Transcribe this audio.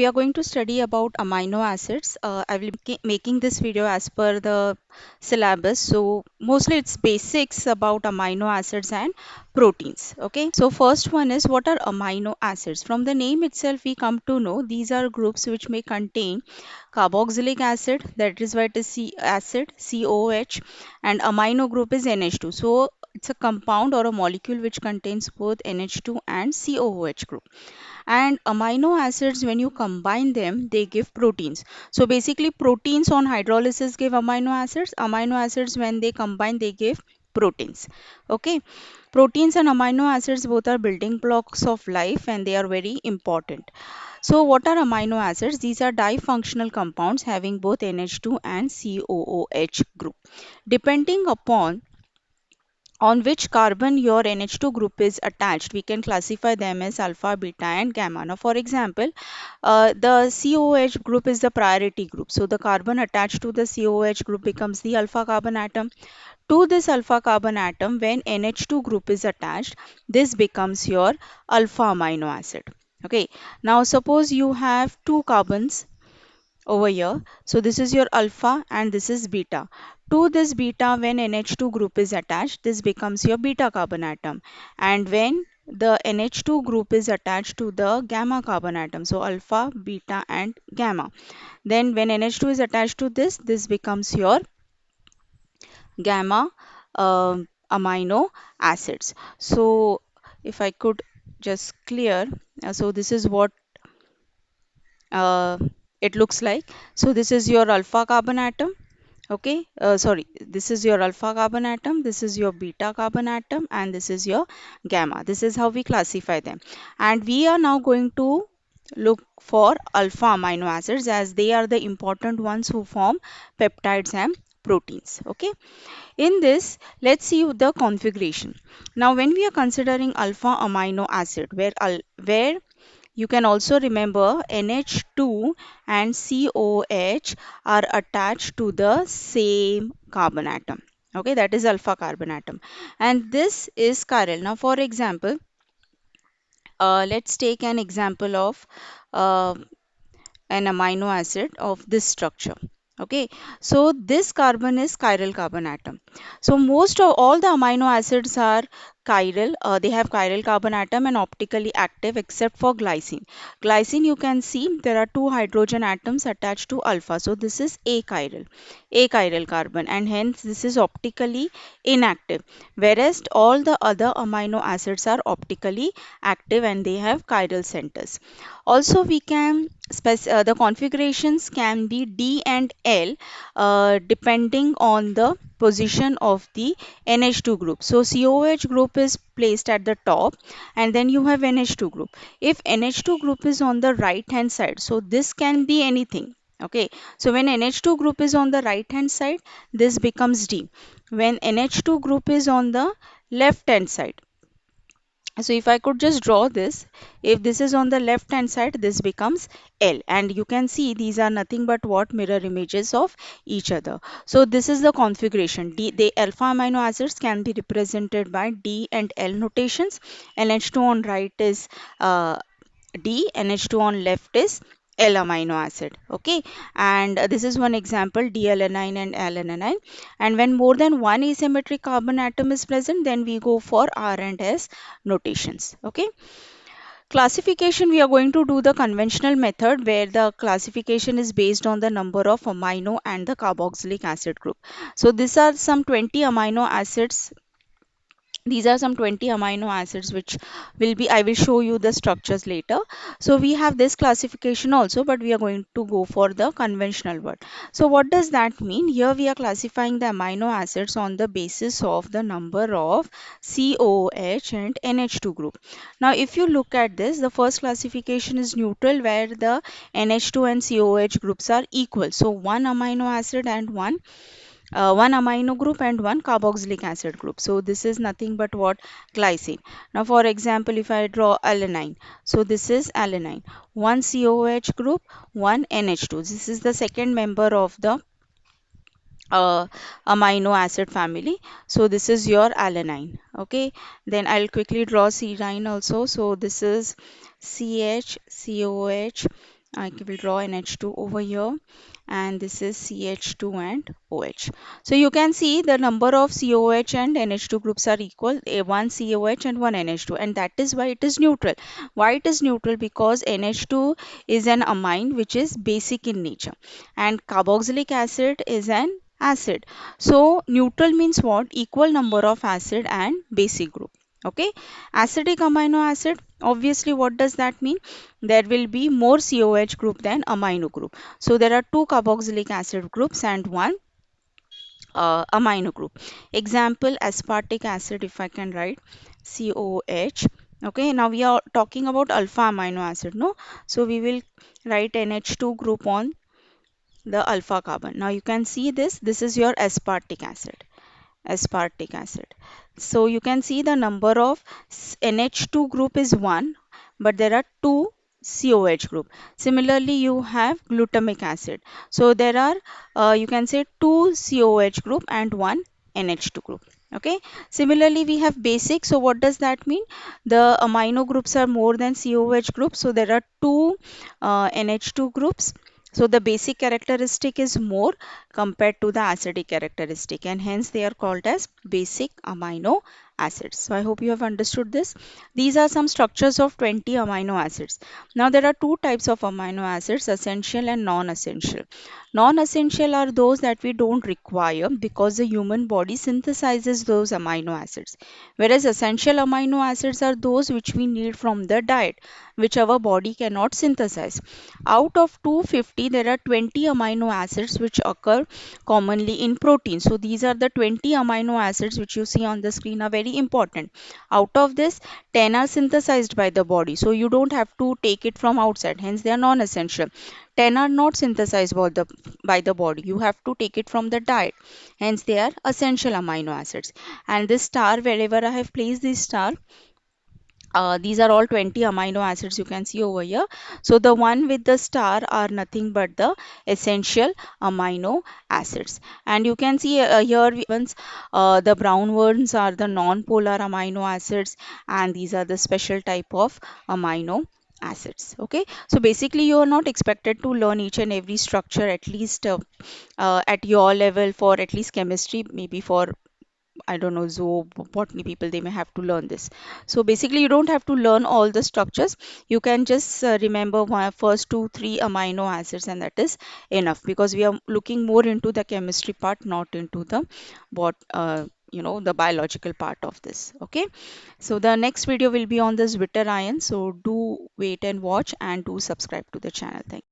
we are going to study about amino acids. I will be making this video as per the syllabus. So mostly it's basics about amino acids and proteins. Okay. So first one is, what are amino acids? From the name itself, we come to know these are groups which may contain carboxylic acid. That is why it is C acid, COH, and amino group is NH2. So it's a compound or a molecule which contains both NH2 and COOH group. And amino acids, when you combine them, they give proteins. So basically proteins on hydrolysis give amino acids when they combine they give proteins. Okay, proteins and amino acids both are building blocks of life and they are very important. So what are amino acids? These are difunctional compounds having both NH2 and COOH group. Depending upon on which carbon your NH2 group is attached, we can classify them as alpha, beta, and gamma. Now, for example, the COH group is the priority group. So, the carbon attached to the COH group becomes the alpha carbon atom. To this alpha carbon atom, when NH2 group is attached, this becomes your alpha amino acid. Okay. Now, suppose you have two carbons over here. So this is your alpha and this is beta. To this beta, when NH2 group is attached, this becomes your beta carbon atom. And when the NH2 group is attached to the gamma carbon atom, so alpha, beta and gamma. Then when NH2 is attached to this becomes your gamma amino acids. So if I could just clear, so this is what uh, it looks like. So this is your alpha carbon atom. Okay, sorry, this is your alpha carbon atom, this is your beta carbon atom, and this is your gamma. This is how we classify them. And we are now going to look for alpha amino acids as they are the important ones who form peptides and proteins. Okay, in this, let's see the configuration. Now, when we are considering alpha amino acid, where you can also remember NH2 and COH are attached to the same carbon atom. Okay, that is alpha carbon atom. And this is chiral. Now, for example, let's take an example of uh, an amino acid of this structure. Okay, so this carbon is chiral carbon atom. So most of all the amino acids are chiral. They have chiral carbon atom and optically active except for glycine. Glycine, you can see there are two hydrogen atoms attached to alpha. So this is achiral carbon, and hence this is optically inactive. Whereas all the other amino acids are optically active and they have chiral centers. Also, we can the configurations can be D and L depending on the position of the NH2 group. So COH group is placed at the top and then you have NH2 group. If NH2 group is on the right hand side, so this can be anything. Okay, so when NH2 group is on the right hand side, this becomes D. When NH2 group is on the left hand side, so if I could just draw this, if this is on the left hand side, this becomes L, and you can see these are nothing but what mirror images of each other. So this is the configuration. The alpha amino acids can be represented by D and L notations. NH2 on right is D, NH2 on left is L amino acid. Okay, and this is one example, D-alanine and L-alanine. And when more than one asymmetric carbon atom is present, then we go for R and S notations. Okay, classification, we are going to do the conventional method where the classification is based on the number of amino and the carboxylic acid group. So these are some 20 amino acids. These are some 20 amino acids which will be, I will show you the structures later. So we have this classification also, but we are going to go for the conventional one. So what does that mean? Here we are classifying the amino acids on the basis of the number of COH and NH2 group. Now if you look at this, the first classification is neutral where the NH2 and COH groups are equal. So one amino acid and one amino group and one carboxylic acid group. So this is nothing but what? Glycine. Now for example, if I draw alanine, so this is alanine. One COH group, one NH2. This is the second member of the amino acid family. So this is your alanine. Okay, then I'll quickly draw serine also. So this is CH, COH, I will draw NH2 over here, and this is CH2 and OH. So you can see the number of COH and NH2 groups are equal, one COH and one NH2, and that is why it is neutral. Why it is neutral? Because NH2 is an amine which is basic in nature, and carboxylic acid is an acid. So neutral means what? Equal number of acid and basic group. Okay, acidic amino acid, obviously what does that mean? There will be more COH group than amino group. So there are two carboxylic acid groups and one amino group. Example, aspartic acid, if I can write COH. Okay, now we are talking about alpha amino acid, no? So we will write NH2 group on the alpha carbon. Now you can see this is your aspartic acid. Aspartic acid. So you can see the number of NH2 group is 1, but there are 2 COH group. Similarly, you have glutamic acid. So there are, you can say 2 COH group and 1 NH2 group. Okay. Similarly, we have basic. So what does that mean? The amino groups are more than COH groups. So there are 2 NH2 groups. So the basic characteristic is more compared to the acidic characteristic, and hence they are called as basic amino acids. So I hope you have understood this. These are some structures of 20 amino acids. Now there are two types of amino acids, essential and non-essential. Non-essential are those that we don't require because the human body synthesizes those amino acids. Whereas essential amino acids are those which we need from the diet, which our body cannot synthesize. Out of 250, there are 20 amino acids which occur commonly in protein. So these are the 20 amino acids which you see on the screen are very important. Out of this, 10 are synthesized by the body. So you don't have to take it from outside. Hence they are non-essential. 10 are not synthesized by the body. You have to take it from the diet. Hence they are essential amino acids. And this star, wherever I have placed this star, these are all 20 amino acids you can see over here. So the one with the star are nothing but the essential amino acids. And you can see here the brown ones are the non-polar amino acids, and these are the special type of amino acids. Okay, so basically you are not expected to learn each and every structure, at least at your level, for at least chemistry, maybe for I don't know, zoo, botany people, they may have to learn this. So basically, you don't have to learn all the structures. You can just remember one, first two, three amino acids, and that is enough, because we are looking more into the chemistry part, not into the what the biological part of this. Okay. So the next video will be on this Zwitter ion. So do wait and watch, and do subscribe to the channel. Thank you.